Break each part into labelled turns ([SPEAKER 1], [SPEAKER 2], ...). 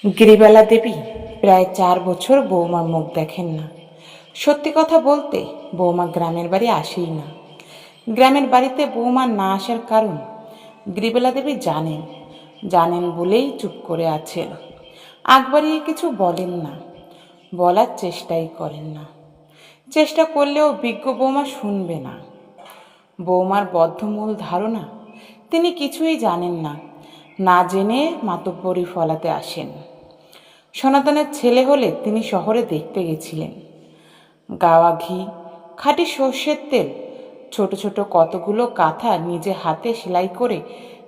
[SPEAKER 1] গিরিবালা দেবী প্রায় 4 বছর বৌমার মুখ দেখেন না। সত্যি কথা বলতে বৌমা গ্রামের বাড়ি আসেই না। গ্রামের বাড়িতে বৌমা না আসার কারণ গিরিবালা দেবী জানেন। জানেন বলেই চুপ করে আছেন। আগ বাড়িয়ে কিছু বলেন না, বলার চেষ্টাই করেন না। চেষ্টা করলেও বিজ্ঞ বৌমা শুনবে না। বৌমার বদ্ধমূল ধারণা তিনি কিছুই জানেন না, না জেনে মাতব্বরি ফলাতে আসেন। সনাতনের ছেলে হলে তিনি শহরে দেখতে গেছিলেন। গাওয়া ঘি, খাঁটি সর্ষের তেল, ছোট ছোট কতগুলো কাঁথা নিজে হাতে সেলাই করে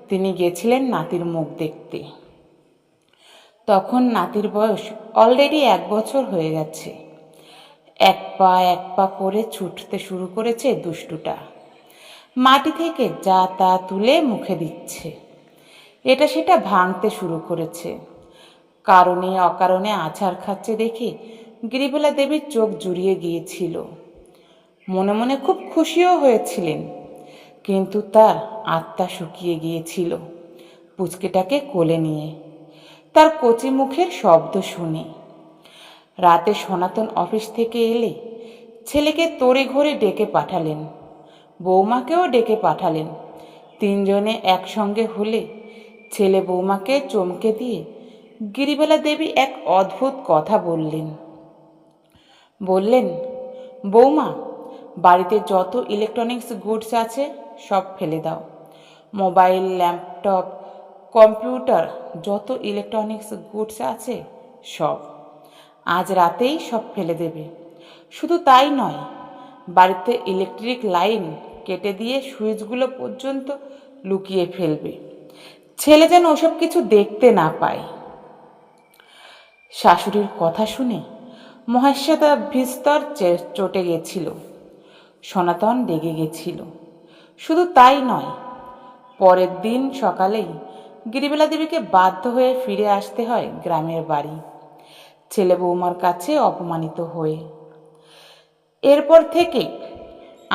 [SPEAKER 1] তিনি গেছিলেন নাতির মুখ দেখতে। তখন নাতির বয়স অলরেডি 1 বছর হয়ে গেছে। এক পা করে ছুটতে শুরু করেছে দুষ্টুটা। মাটি থেকে যা তা তুলে মুখে দিচ্ছে, এটা সেটা ভাঙতে শুরু করেছে। কারণে অকারণে আছাড় খাচ্ছে দেখে গিরিবালা দেবীর চোখ জুড়িয়ে গিয়েছিল। মনে মনে খুব খুশিও হয়েছিলেন, কিন্তু তার আত্মা শুকিয়ে গিয়েছিল পুচকেটাকে কোলে নিয়ে, তার কচি মুখের শব্দ শুনে। রাতে সনাতন অফিস থেকে এলে ছেলেকে তড়িঘড়ি ডেকে পাঠালেন, বৌমাকেও ডেকে পাঠালেন। তিনজনে একসঙ্গে হলে ছেলে বৌমাকে চমকে দিয়ে গিরিবালা দেবী এক অদ্ভুত কথা বললেন, বৌমা, বাড়িতে যত ইলেকট্রনিক্স গুডস আছে সব ফেলে দাও। মোবাইল, ল্যাপটপ, কম্পিউটার, যত ইলেকট্রনিক্স গুডস আছে সব আজ রাতেই সব ফেলে দেবে। শুধু তাই নয়, বাড়িতে ইলেকট্রিক লাইন কেটে দিয়ে সুইচগুলো পর্যন্ত লুকিয়ে ফেলবে, ছেলে যেন ওসব কিছু দেখতে না পায়। শাশুড়ির কথা শুনে মহেশ্বতা ভিস্তর চটে গেছিল। সনাতন রেগে গেছিল। শুধু তাই নয়, পরের দিন সকালেই গিরিবালা দেবীকে বাধ্য হয়ে ফিরে আসতে হয় গ্রামের বাড়ি, ছেলে বৌমার কাছে অপমানিত হয়ে। এরপর থেকে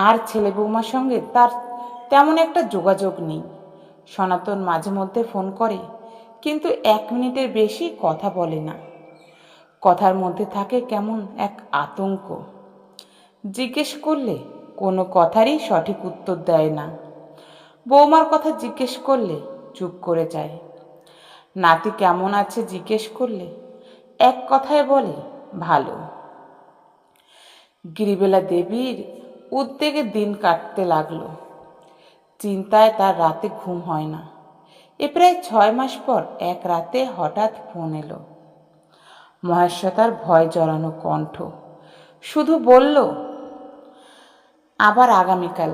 [SPEAKER 1] আর ছেলে বৌমার সঙ্গে তার তেমন একটা যোগাযোগ নেই। সনাতন মাঝে মধ্যে ফোন করে, কিন্তু 1 মিনিটের বেশি কথা বলে না। কথার মধ্যে থাকে কেমন এক আতঙ্ক। জিজ্ঞেস করলে কোনো কথারই সঠিক উত্তর দেয় না। বৌমার কথা জিজ্ঞেস করলে চুপ করে যায়। নাতি কেমন আছে জিজ্ঞেস করলে এক কথায় বলে ভালো। গিরিবালা দেবীর উদ্বেগে দিন কাটতে লাগলো। চিন্তায় তার রাতে ঘুম হয় না। এ প্রায় 6 মাস পর এক রাতে হঠাৎ ফোন এলো। মহেশ্বতার ভয় জড়ানো কণ্ঠ শুধু বলল, আবার আগামীকাল।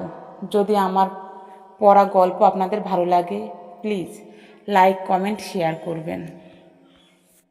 [SPEAKER 1] যদি আমার পড়া গল্প আপনাদের ভালো লাগে প্লিজ লাইক, কমেন্ট, শেয়ার করবেন।